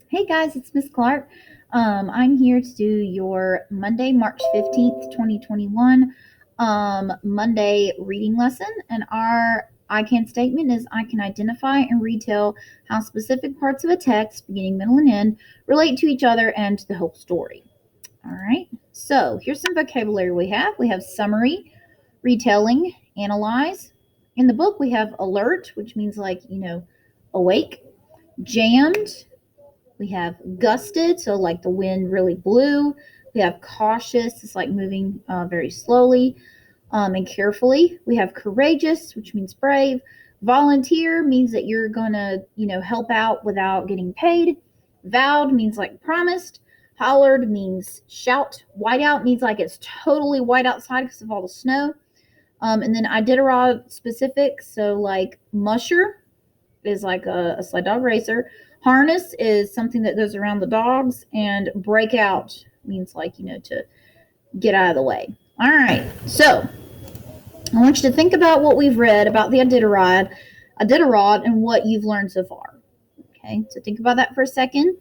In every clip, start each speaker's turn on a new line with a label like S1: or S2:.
S1: Hey guys, it's Miss Clark. I'm here to do your Monday, March 15th, 2021 Monday reading lesson. And our I can statement is I can identify and retell how specific parts of a text, beginning, middle, and end, relate to each other and to the whole story. All right, so here's some vocabulary we have. We have summary, retelling, analyze. In the book, we have alert, which means awake, jammed, we have gusted, so like the wind really blew. We have cautious, it's like moving very slowly and carefully. We have courageous, which means brave. Volunteer means that you're gonna, help out without getting paid. Vowed means like promised. Hollered means shout. Whiteout means like it's totally white outside because of all the snow. And then Iditarod specific, so like musher is like a sled dog racer. Harness is something that goes around the dogs, and breakout means to get out of the way. All right, so I want you to think about what we've read about the Iditarod, and what you've learned so far. Okay, so think about that for a second,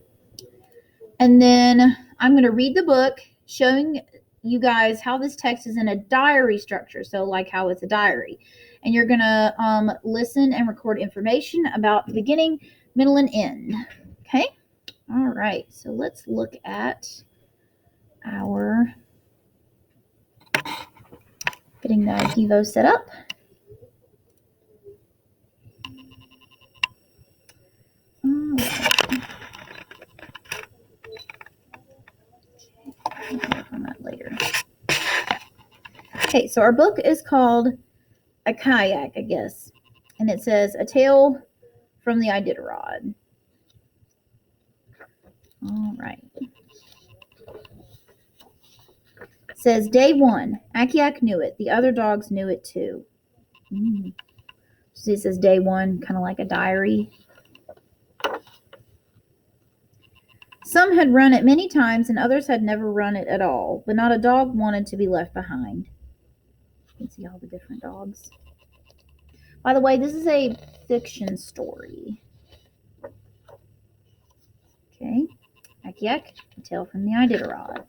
S1: and then I'm going to read the book, showing you guys how this text is in a diary structure. So, like how it's a diary, and you're going to listen and record information about the beginning, middle, and end. Okay. All right. So let's look at our getting the Evo set up. Work on that later. Okay, so our book is called A Kayak, I guess, and it says A Tale from the Iditarod. All right. It says day one. Akiak knew it. The other dogs knew it too. So it says day one, kind of like a diary. Some had run it many times, and others had never run it at all, but not a dog wanted to be left behind. You can see all the different dogs. By the way, this is a fiction story. Okay. Akiak, A Tale from the Iditarod.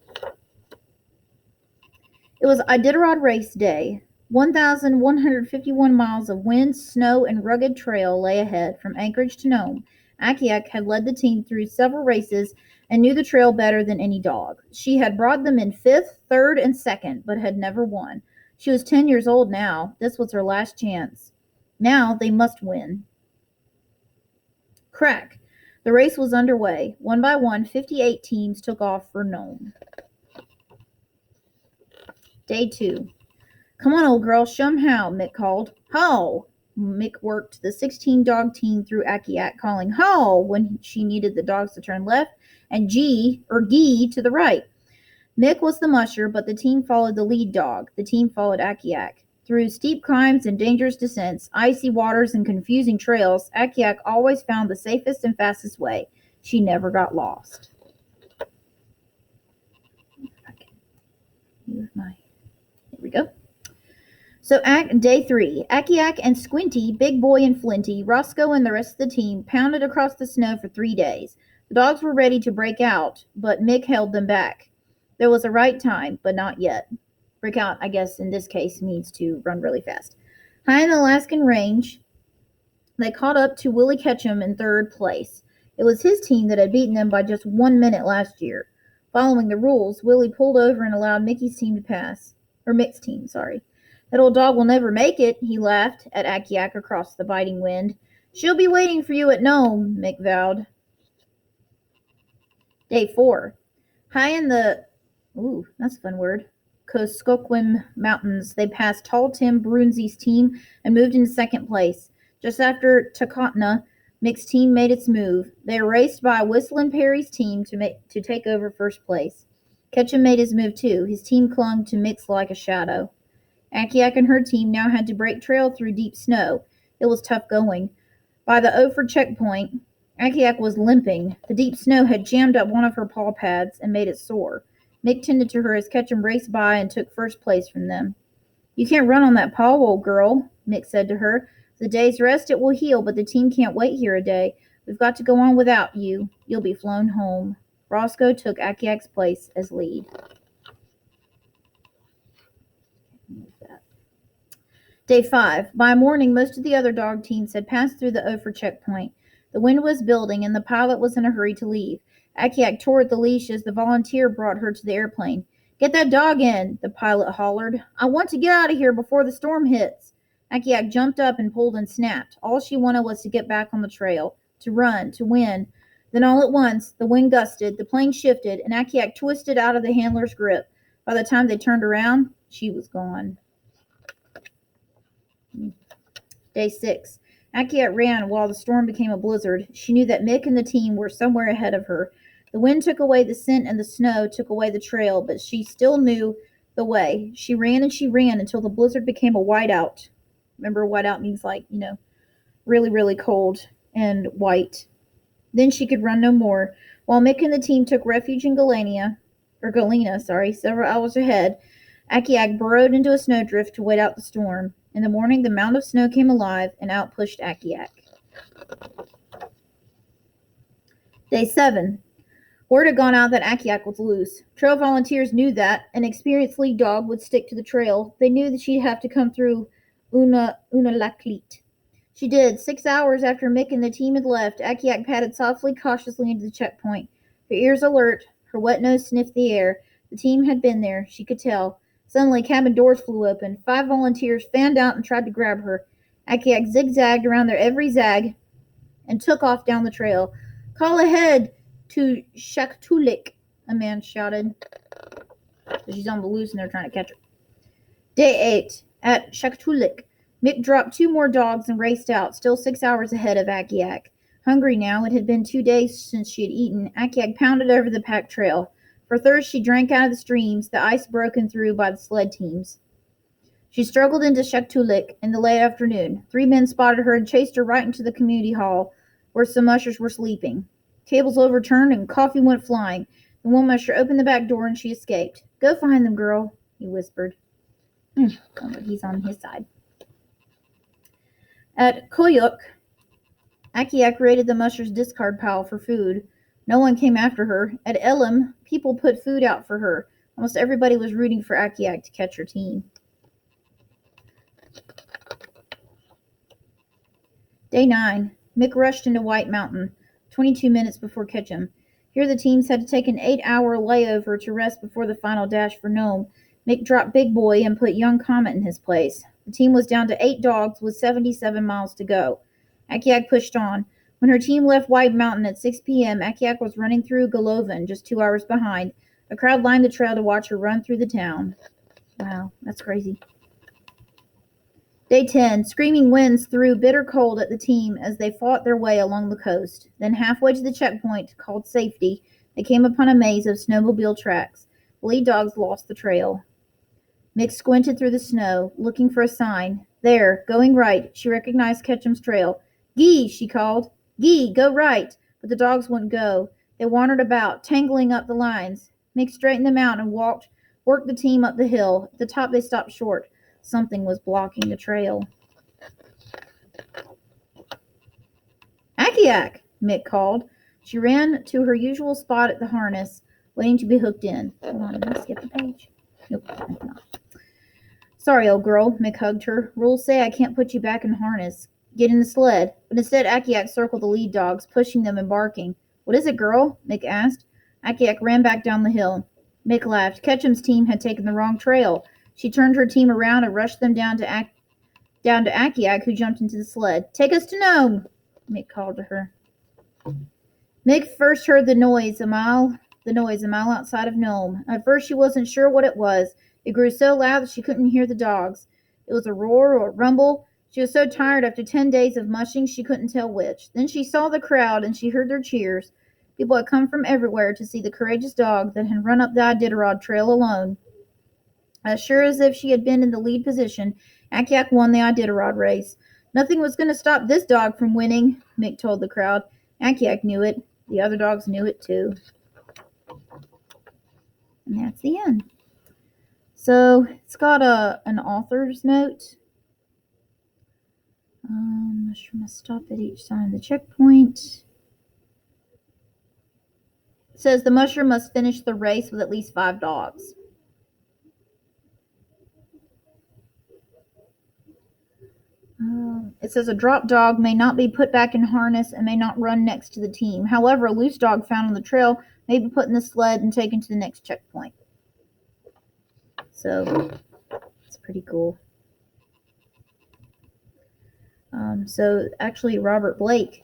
S1: It was Iditarod race day. 1,151 miles of wind, snow, and rugged trail lay ahead from Anchorage to Nome. Akiak had led the team through several races and knew the trail better than any dog. She had brought them in fifth, third, and second, but had never won. She was 10 years old now. This was her last chance. Now they must win. Crack. The race was underway. One by one, 58 teams took off for Nome. Day two. Come on, old girl, show 'em how, Mick called. Ho! Mick worked the 16-dog team through Akiak, calling ho when she needed the dogs to turn left and gee to the right. Mick was the musher, but the team followed the lead dog. The team followed Akiak. Through steep climbs and dangerous descents, icy waters and confusing trails, Akiak always found the safest and fastest way. She never got lost. Here we go. So day three, Akiak and Squinty, Big Boy and Flinty, Roscoe and the rest of the team pounded across the snow for 3 days. The dogs were ready to break out, but Mick held them back. There was a right time, but not yet. Break out, I guess, in this case, means to run really fast. High in the Alaskan range, they caught up to Willie Ketchum in third place. It was his team that had beaten them by just 1 minute last year. Following the rules, Willie pulled over and allowed Mickey's team to pass. Or Mick's team, sorry. That old dog will never make it, he laughed at Akiak across the biting wind. She'll be waiting for you at Nome, Mick vowed. Day 4. High in the, that's a fun word, Kuskokwim Mountains, they passed Tall Tim Brunzi's team and moved into second place. Just after Takotna, Mick's team made its move. They were raced by Whistlin' Perry's team to take over first place. Ketchum made his move too. His team clung to Mick's like a shadow. Akiak and her team now had to break trail through deep snow. It was tough going. By the Ophir checkpoint, Akiak was limping. The deep snow had jammed up one of her paw pads and made it sore. Mick tended to her as Ketchum raced by and took first place from them. You can't run on that paw, old girl, Mick said to her. The day's rest it will heal, but the team can't wait here a day. We've got to go on without you. You'll be flown home. Roscoe took Akiak's place as lead. Day 5. By morning, most of the other dog teams had passed through the Ophir checkpoint. The wind was building, and the pilot was in a hurry to leave. Akiak tore at the leash as the volunteer brought her to the airplane. Get that dog in, the pilot hollered. I want to get out of here before the storm hits. Akiak jumped up and pulled and snapped. All she wanted was to get back on the trail, to run, to win. Then all at once, the wind gusted, the plane shifted, and Akiak twisted out of the handler's grip. By the time they turned around, she was gone. Day 6. Akiak ran while the storm became a blizzard. She knew that Mick and the team were somewhere ahead of her. The wind took away the scent and the snow took away the trail, but she still knew the way. She ran and she ran until the blizzard became a whiteout. Remember, whiteout means really, really cold and white. Then she could run no more. While Mick and the team took refuge in Galena, several hours ahead, Akiak burrowed into a snowdrift to wait out the storm. In the morning, the mound of snow came alive, and out pushed Akiak. Day 7. Word had gone out that Akiak was loose. Trail volunteers knew that. An experienced lead dog would stick to the trail. They knew that she'd have to come through Unalakleet. She did. 6 hours after Mick and the team had left, Akiak padded softly, cautiously into the checkpoint. Her ears alert, her wet nose sniffed the air. The team had been there, she could tell. Suddenly, cabin doors flew open. 5 volunteers fanned out and tried to grab her. Akiak zigzagged around their every zag and took off down the trail. Call ahead to Shaktoolik, a man shouted. She's on the loose and they're trying to catch her. Day 8. At Shaktoolik, Mick dropped 2 more dogs and raced out, still 6 hours ahead of Akiak. Hungry now, it had been 2 days since she had eaten, Akiak pounded over the packed trail. For thirst, she drank out of the streams, the ice broken through by the sled teams. She struggled into Shaktoolik in the late afternoon. 3 men spotted her and chased her right into the community hall, where some ushers were sleeping. Tables overturned and coffee went flying. The one usher opened the back door and she escaped. Go find them, girl, he whispered. He's on his side. At Koyuk, Akiak raided the musher's discard pile for food. No one came after her. At Elim, people put food out for her. Almost everybody was rooting for Akiak to catch her team. Day 9. Mick rushed into White Mountain, 22 minutes before Ketchum. Here the teams had to take an 8-hour layover to rest before the final dash for Nome. Mick dropped Big Boy and put Young Comet in his place. The team was down to 8 dogs with 77 miles to go. Akiak pushed on. When her team left White Mountain at 6 p.m., Akiak was running through Golovin, just 2 hours behind. A crowd lined the trail to watch her run through the town. Wow, that's crazy. Day 10. Screaming winds threw bitter cold at the team as they fought their way along the coast. Then halfway to the checkpoint, called Safety, they came upon a maze of snowmobile tracks. The lead dogs lost the trail. Mick squinted through the snow, looking for a sign. There, going right, she recognized Ketchum's trail. Gee, she called. Gee, go right. But the dogs wouldn't go. They wandered about, tangling up the lines. Mick straightened them out and worked the team up the hill. At the top they stopped short. Something was blocking the trail. Akiak, Mick called. She ran to her usual spot at the harness, waiting to be hooked in. Hold on, did I skip a page? Nope, I did not. Sorry, old girl, Mick hugged her. Rules say I can't put you back in harness. Get in the sled. But instead, Akiak circled the lead dogs, pushing them and barking. What is it, girl? Mick asked. Akiak ran back down the hill. Mick laughed. Ketchum's team had taken the wrong trail. She turned her team around and rushed them down to Akiak, who jumped into the sled. Take us to Nome, Mick called to her. Mick first heard the noise a mile outside of Nome. At first she wasn't sure what it was. It grew so loud that she couldn't hear the dogs. It was a roar or a rumble. She was so tired after 10 days of mushing she couldn't tell which. Then she saw the crowd and she heard their cheers. People had come from everywhere to see the courageous dog that had run up the Iditarod trail alone. As sure as if she had been in the lead position, Akiak won the Iditarod race. Nothing was going to stop this dog from winning, Mick told the crowd. Akiak knew it. The other dogs knew it too. And that's the end. So it's got an author's note. I'm sure I stop at each sign of the checkpoint. It says the musher must finish the race with at least 5 dogs. It says a drop dog may not be put back in harness and may not run next to the team. However, a loose dog found on the trail may be put in the sled and taken to the next checkpoint. So it's pretty cool. So actually, Robert Blake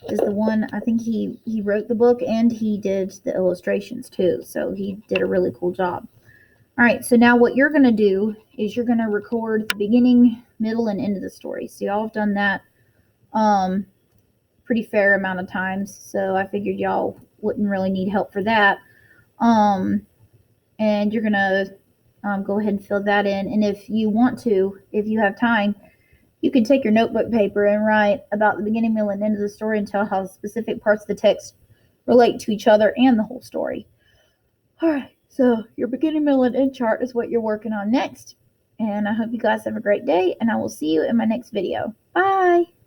S1: is the one. I think he wrote the book and he did the illustrations too. So he did a really cool job. All right, so now what you're going to do is you're going to record the beginning, middle, and end of the story. So y'all have done that pretty fair amount of times. So I figured y'all wouldn't really need help for that. And you're going to go ahead and fill that in. And if you want to, if you have time, you can take your notebook paper and write about the beginning, middle, and end of the story and tell how specific parts of the text relate to each other and the whole story. All right, so your beginning, middle, and end chart is what you're working on next. And I hope you guys have a great day, and I will see you in my next video. Bye!